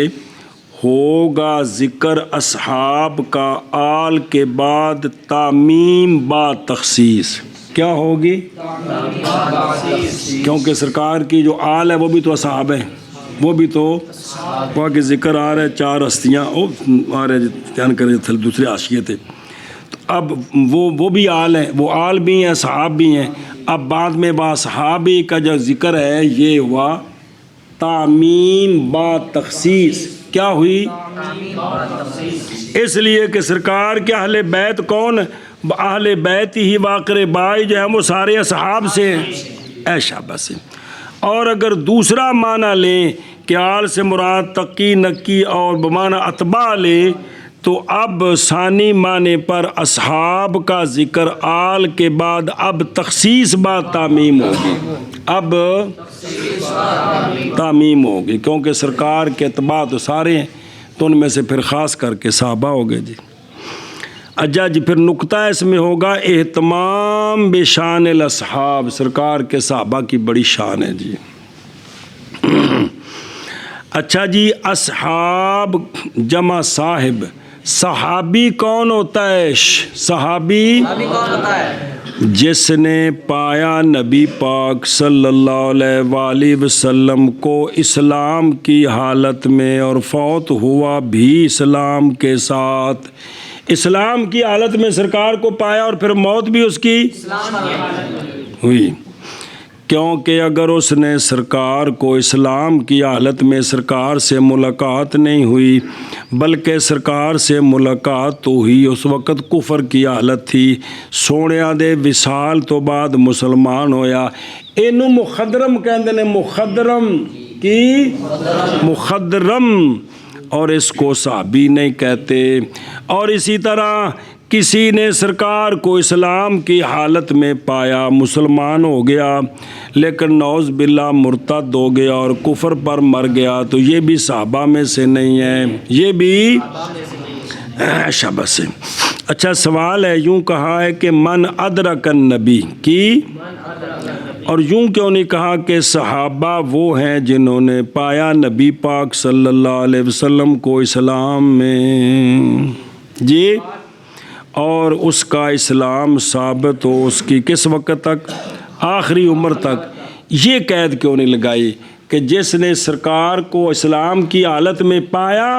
A: ہوگا ذکر اصحاب کا، آل کے بعد تعمیم با تخصیص کیا ہوگی؟ کیونکہ سرکار کی جو آل ہے وہ بھی تو اصحاب ہے، وہ بھی تو وہاں کے ذکر آ رہے 4 ہستیاں آ رہے بیان کرے تھے دوسرے حاشیے تھے، تو اب وہ بھی آل ہیں، وہ آل بھی ہیں، صحاب بھی ہیں۔ اب بعد میں با صحابی کا جو ذکر ہے یہ ہوا تعمیم با تخصیص، کیا ہوئی؟ اس لیے کہ سرکار کے اہل بیت کون؟ اہل بیت ہی واقر بائی جو ہیں وہ سارے اصحاب سے ہیں، شابہ سے۔ اور اگر دوسرا معنی لیں کہ آل سے مراد تقی نقی اور بمعنی اتباع لیں، تو اب ثانی معنی پر اصحاب کا ذکر آل کے بعد اب تخصیص با تعمیم ہوگی، اب تعمیم ہوگی، کیونکہ سرکار کے اتباع تو سارے ہیں، تو ان میں سے پھر خاص کر کے صحابہ ہو گئے جی۔ اجا جی پھر نقطہ اس میں ہوگا اہتمام بشان الاصحاب، سرکار کے صحابہ کی بڑی شان ہے جی۔ اچھا جی، اصحاب جمع صاحب، صحابی کون ہوتا ہے؟ صحابی
B: کون ہوتا ہے؟
A: جس نے پایا نبی پاک صلی اللہ علیہ وآلہ وسلم کو اسلام کی حالت میں اور فوت ہوا بھی اسلام کے ساتھ، اسلام کی حالت میں سرکار کو پایا اور پھر موت بھی اس کی ہوئی، کیونکہ اگر اس نے سرکار کو اسلام کی حالت میں سرکار سے ملاقات نہیں ہوئی بلکہ سرکار سے ملاقات تو ہوئی اس وقت کفر کی حالت تھی، سونے دے وصال تو بعد مسلمان ہویا، اینو مخدرم کہندے نے، مخدرم کی مخدرم، اور اس کو صحابی نہیں کہتے۔ اور اسی طرح کسی نے سرکار کو اسلام کی حالت میں پایا، مسلمان ہو گیا، لیکن نعوذ باللہ مرتد ہو گیا اور کفر پر مر گیا، تو یہ بھی صحابہ میں سے نہیں ہے، یہ بھی شابہ سے۔ اچھا سوال ہے، یوں کہا ہے کہ من ادرک النبی کی، اور یوں کیوں نہیں کہا کہ صحابہ وہ ہیں جنہوں نے پایا نبی پاک صلی اللہ علیہ وسلم کو اسلام میں جی، اور اس کا اسلام ثابت ہو اس کی کس وقت تک؟ آخری عمر تک۔ یہ قید کیوں نہیں لگائی کہ جس نے سرکار کو اسلام کی حالت میں پایا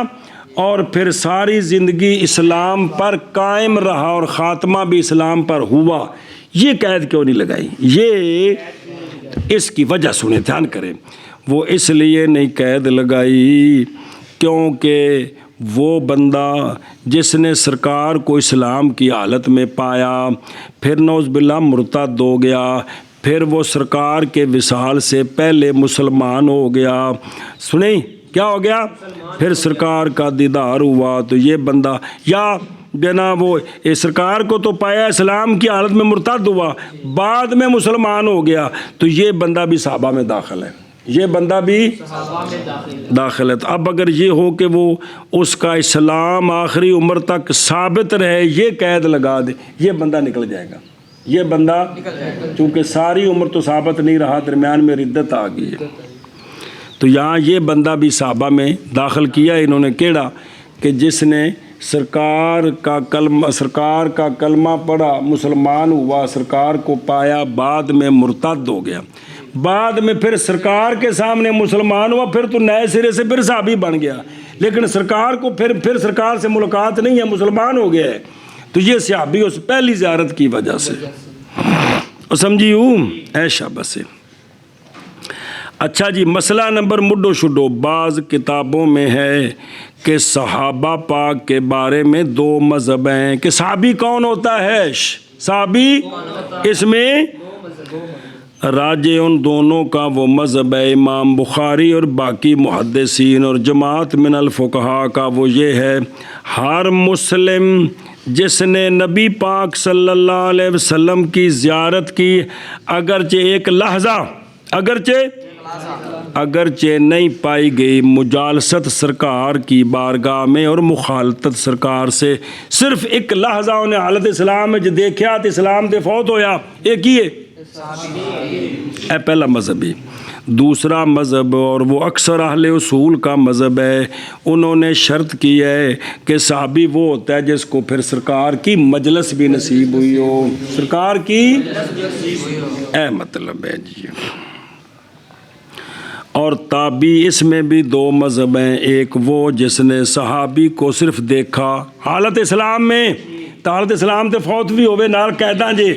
A: اور پھر ساری زندگی اسلام پر قائم رہا اور خاتمہ بھی اسلام پر ہوا، یہ قید کیوں نہیں لگائی؟ یہ اس کی وجہ سنیں، دھیان کریں، وہ اس لیے نہیں قید لگائی کیونکہ وہ بندہ جس نے سرکار کو اسلام کی حالت میں پایا پھر نعوذ باللہ مرتد ہو گیا، پھر وہ سرکار کے وصال سے پہلے مسلمان ہو گیا، سنیں کیا ہو گیا؟ پھر سرکار کا دیدار ہوا، تو یہ بندہ یا بنا وہ سرکار کو تو پایا اسلام کی حالت میں مرتد ہوا، بعد میں مسلمان ہو گیا، تو یہ بندہ بھی صحابہ میں داخل ہے، یہ بندہ بھی داخل ہے۔ تو اب اگر یہ ہو کہ وہ اس کا اسلام آخری عمر تک ثابت رہے، یہ قید لگا دے، یہ بندہ نکل جائے گا، یہ بندہ چونکہ ساری عمر تو ثابت نہیں رہا، درمیان میں ردت آ گئی ہے، تو یہاں یہ بندہ بھی صحابہ میں داخل کیا انہوں نے، کیڑا کہ جس نے سرکار کا کلمہ پڑھا، مسلمان ہوا، سرکار کو پایا، بعد میں مرتد ہو گیا، بعد میں پھر سرکار کے سامنے مسلمان ہوا، پھر تو نئے سرے سے پھر صحابی بن گیا، لیکن سرکار کو پھر سرکار سے ملاقات نہیں ہے، مسلمان ہو گیا ہے، تو یہ صحابی اس پہلی زیارت کی وجہ سے، اور سمجھی ہوں ایشا بس۔ اچھا جی، مسئلہ نمبر مڈو شڈو، بعض کتابوں میں ہے کہ صحابہ پاک کے بارے میں 2 مذہب ہیں کہ صحابی کون ہوتا ہے، صحابی اس میں راجے ان دونوں کا وہ مذہب ہے امام بخاری اور باقی محدثین اور جماعت من الفقہا کا وہ یہ ہے، ہر مسلم جس نے نبی پاک صلی اللہ علیہ وسلم کی زیارت کی، اگرچہ ایک لحظہ اگرچہ نہیں پائی گئی مجالست سرکار کی بارگاہ میں اور مخالطت سرکار سے، صرف ایک لحظہ انہیں حالت اسلام میں جو دیکھا تو اسلام دے فوت ہویا، ایک ہی ہے اے پہلا مذہب ہے۔ دوسرا مذہب اور وہ اکثر اہل اصول کا مذہب ہے، انہوں نے شرط کی ہے کہ صحابی وہ ہوتا ہے جس کو پھر سرکار کی مجلس بھی نصیب ہوئی ہو، سرکار کی اے مطلب ہے جی۔ اور تابعی اس میں بھی دو مذہب ہیں، ایک وہ جس نے صحابی کو صرف دیکھا حالت اسلام میں، تو حالت اسلام تے فوت بھی ہوئے نال قیداں جے،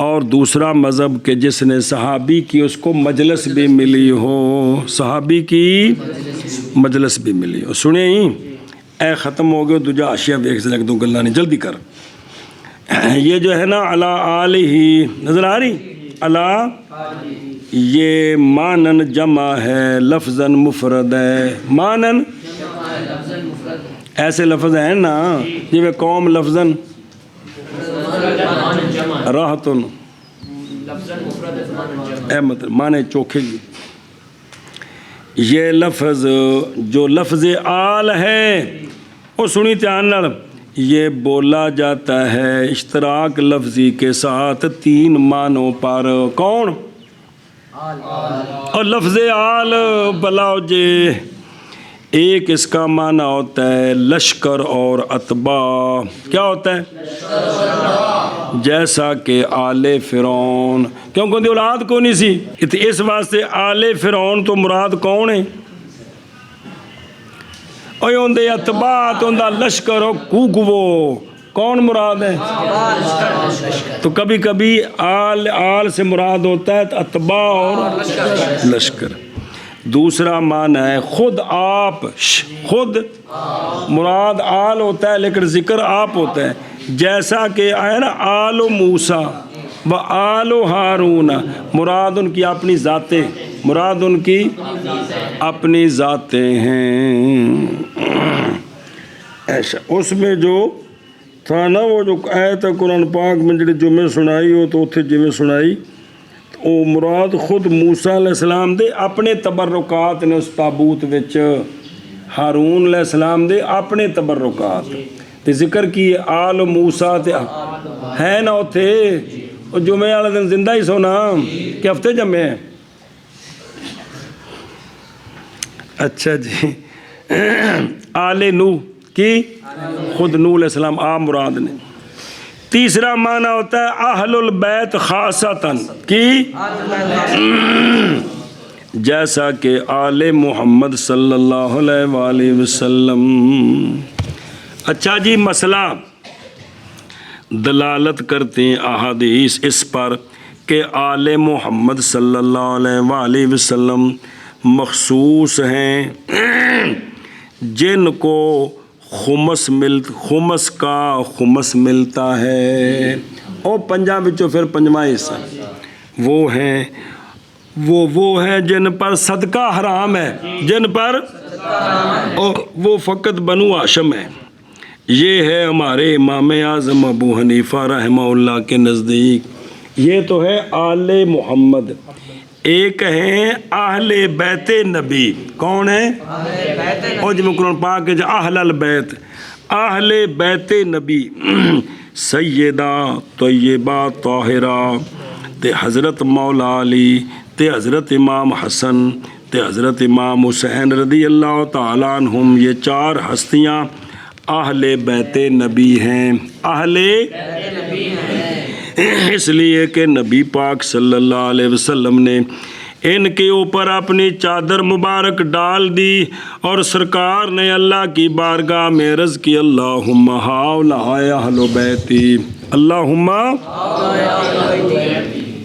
A: اور دوسرا مذہب کہ جس نے صحابی کی اس کو مجلس بھی ملی ہو، صحابی کی مجلس بھی ملی ہو۔ سنیں ہی اے ختم ہو گئے دوجا اشیاء ویکھ سے لگ دو گلاں نہیں، جلدی کر۔ یہ جو ہے نا علی آلہ نظر آ رہی، علی یہ مانن جمع ہے لفظاً مفرد ہے، مانن ایسے لفظ ہیں نا جی قوم لفظاً راحتن اے مطلب مانے چوکھے جی، یہ لفظ جو لفظ آل ہے وہ سنی دھیان نال، یہ بولا جاتا ہے اشتراک لفظی کے ساتھ تین معنوں پر، کون؟ اور لفظ آل بلاؤ جے، ایک اس کا معنی ہوتا ہے لشکر اور اتباع، کیا ہوتا ہے؟ جیسا کہ آل فرعون، کیوں کہ اولاد کو نہیں سی، اس واسطے آل فرعون تو مراد کون ہے؟ اور اندے اتباع تو اندہ لشکر ہو کوکوو، کون مراد ہے؟ تو کبھی کبھی آل سے مراد ہوتا ہے اتباع اور لشکر۔ دوسرا معنی ہے خود آپ، خود مراد آل ہوتا ہے لیکن ذکر آپ ہوتا ہے، جیسا کہ آیا نا آل موسیٰ و آل ہارون، مراد ان کی اپنی ذاتیں، مراد ان کی اپنی ذاتیں ہیں۔ ایسا اس میں جو تھا نا وہ جو آیت قرآن پاک میں جڑے جمعے سنائی ہو تو اتھے جمعے سنائی، او مراد خود موسیٰ علیہ السلام دے اپنے تبرکات نے اس تابوت وچ، ہارون علیہ السلام دے اپنے تبرکات تے ذکر کی آل موسیٰ تے ہے نا اتھے، اور جمعے والے دن زندہ ہی سونا کہ ہفتے جمعے ہیں۔ اچھا جی، آل نو کی خود نوح علیہ السلام آپ مراد نے۔ تیسرا معنی ہوتا ہے اہل البیت خاصتاً کی، جیسا کہ آل محمد صلی اللہ علیہ وآلہ وسلم۔ اچھا جی، مسئلہ دلالت کرتے ہیں احادیث اس پر کہ آل محمد صلی اللہ علیہ وآلہ وسلم مخصوص ہیں جن کو خمس ملتا ہے، اور پنجاں وچوں پھر پنجواں حصہ وہ ہیں وہ ہیں جن پر صدقہ حرام ہے، جن پر وہ فقط بنو ہاشم ہے۔ یہ ہے ہمارے امام اعظم ابو حنیفہ رحمہ اللہ کے نزدیک، یہ تو ہے آل محمد۔ ایک ہیں اہل بیت نبی، کون ہے؟ اور جب قرآن پاک ہے اہل البیت، اہل بیت نبی، سیدہ طیبہ طاہرہ تے حضرت مولا علی تے حضرت امام حسن تے حضرت امام حسین رضی اللہ تعالیٰ عنہم، یہ چار ہستیاں اہل بیت نبی ہیں، اہل اس لیے کہ نبی پاک صلی اللہ علیہ وسلم نے ان کے اوپر اپنی چادر مبارک ڈال دی اور سرکار نے اللہ کی بارگاہ میں عرض کی اللہم ہؤلاء اہل بیتی، اللہم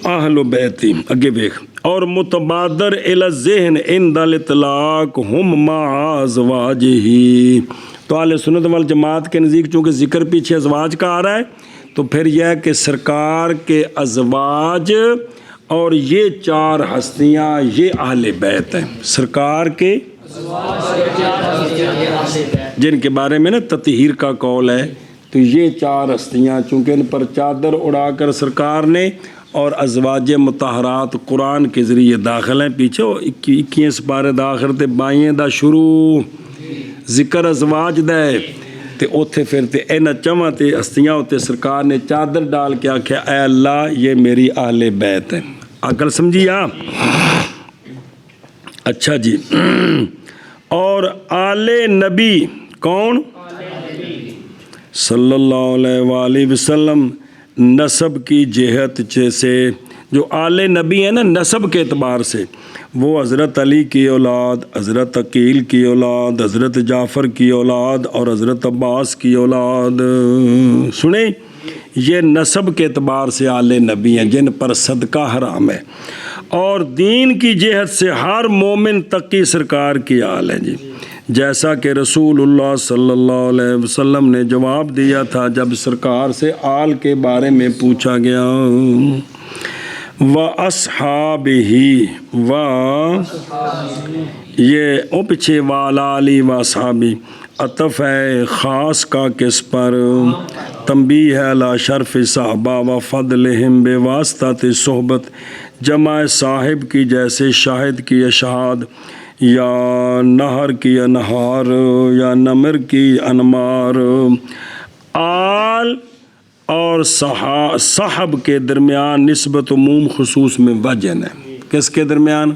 A: اہل بیتی، آگے دیکھ، اور متبادر الی الذہن عند الاطلاق ہم مع ازواجہ۔ تو اہل سنت والجماعت کے نزدیک چونکہ ذکر پیچھے ازواج کا آ رہا ہے تو پھر یہ ہے کہ سرکار کے ازواج اور یہ 4 ہستیاں یہ اہل بیت ہیں سرکار کے، جن کے بارے میں نا تطہیر کا قول ہے. تو یہ 4 ہستیاں چونکہ ان پر چادر اڑا کر سرکار نے اور ازواج مطہرات قرآن کے ذریعے داخل ہیں. پیچھے 21 پارے داخل تے 22 دا شروع ذکر ازواج دا ہے تے اوتھے پھر تے انہاں چواں تے ہستیاں تے سرکار نے چادر ڈال کے آکھیا اے اللہ یہ میری اہل بیت ہے. عقل سمجھی آپ؟ اچھا جی. اور آل نبی کون؟ صلی اللہ علیہ وآلہ وسلم. نسب کی جہت سے جو آل نبی ہیں نا نسب کے اعتبار سے وہ حضرت علی کی اولاد، حضرت عقیل کی اولاد، حضرت جعفر کی اولاد اور حضرت عباس کی اولاد. سنیں یہ نسب کے اعتبار سے آل نبی ہیں جن پر صدقہ حرام ہے. اور دین کی جہت سے ہر مومن تقی سرکار کی آل ہے جی. جیسا کہ رسول اللہ صلی اللہ علیہ وسلم نے جواب دیا تھا جب سرکار سے آل کے بارے میں پوچھا گیا. وَأَصْحَابِهِ یہ او پیچھے وَعَلَى وَأَصْحَابِهِ عطف ہے خاص کا کس پر؟ تنبیہ ہے علی شرف صحابہ و فضلہم بواسطہ صحبت. جمع صاحب کی جیسے شاہد کی اشہاد یا نہر کی انہار یا نمر کی انمار. آل اور صحب کے درمیان نسبت عموم خصوص میں وجن ہے. کس کے درمیان؟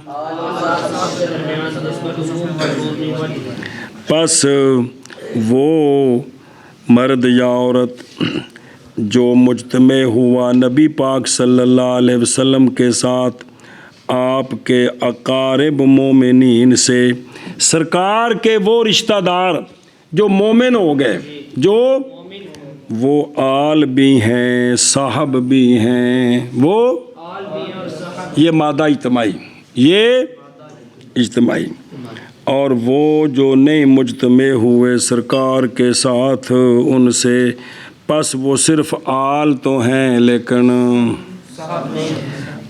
A: پس وہ مرد یا عورت جو مجتمع ہوا نبی پاک صلی اللہ علیہ وسلم کے ساتھ آپ کے اقارب مومنین سے، سرکار کے وہ رشتہ دار جو مومن ہو گئے، جو وہ آل بھی ہیں صاحب بھی ہیں. وہ یہ مادہ اجتماعی، یہ اجتماعی. اور وہ جو نئے مجتمع ہوئے سرکار کے ساتھ ان سے، پس وہ صرف آل تو ہیں لیکن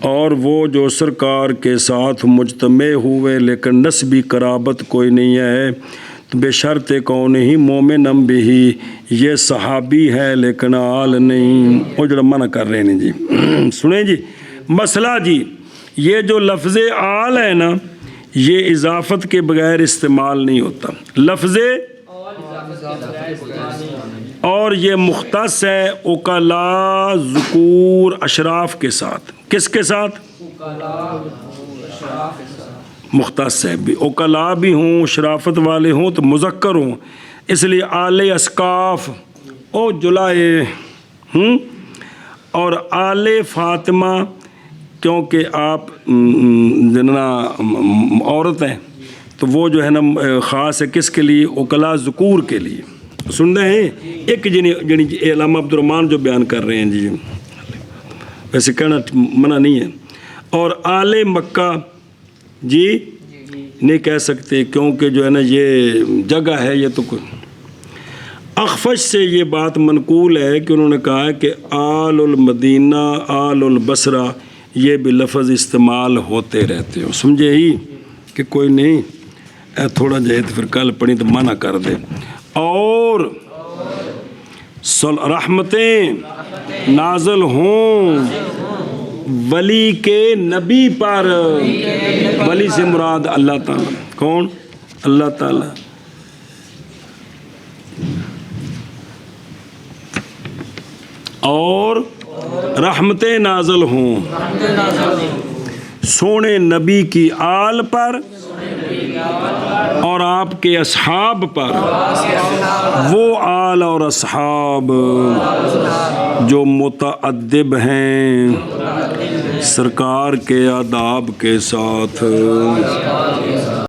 A: اور وہ جو سرکار کے ساتھ مجتمع ہوئے لیکن نسبی قرابت کوئی نہیں ہے تو بے شرط کون ہی مومن بھی یہ صحابی ہے لیکن آل نہیں. وہ جو منع کر رہے ہیں جی. سنیں جی مسئلہ جی، یہ جو لفظ آل ہے نا یہ اضافت کے بغیر استعمال نہیں ہوتا. لفظ اور یہ مختص ہے اوکلا ذکور اشراف کے ساتھ. کس کے ساتھ؟ مختص ہے. بھی اوکلا بھی ہوں شرافت والے ہوں تو مذکر ہوں، اس لیے آل اسقاف او جلائے اور آل فاطمہ کیونکہ آپ جنا عورت ہیں تو وہ جو ہے نا خاص ہے کس کے لیے؟ اوکلا ذکور کے لیے. سن رہے ہیں ایک جنی علامہ عبد الرحمن جو بیان کر رہے ہیں جی، ویسے کہنا منع نہیں ہے. اور آل مکہ جی نہیں کہہ سکتے کیونکہ جو ہے نا یہ جگہ ہے، یہ تو کوئی. اخفش سے یہ بات منقول ہے کہ انہوں نے کہا ہے کہ آل المدینہ آل البصرہ یہ بھی لفظ استعمال ہوتے رہتے ہو. سمجھے ہی کہ کوئی نہیں تھوڑا جائے تو پھر کل پڑھی تو منع کر دے. اور رحمتیں نازل ہوں ولی کے نبی پر. ولی سے مراد اللہ تعالیٰ. کون؟ اللہ تعالیٰ. اور رحمتیں نازل ہوں سونے نبی کی آل پر اور آپ کے اصحاب پر. وہ آل اور اصحاب جو متعدب ہیں سرکار کے آداب کے ساتھ.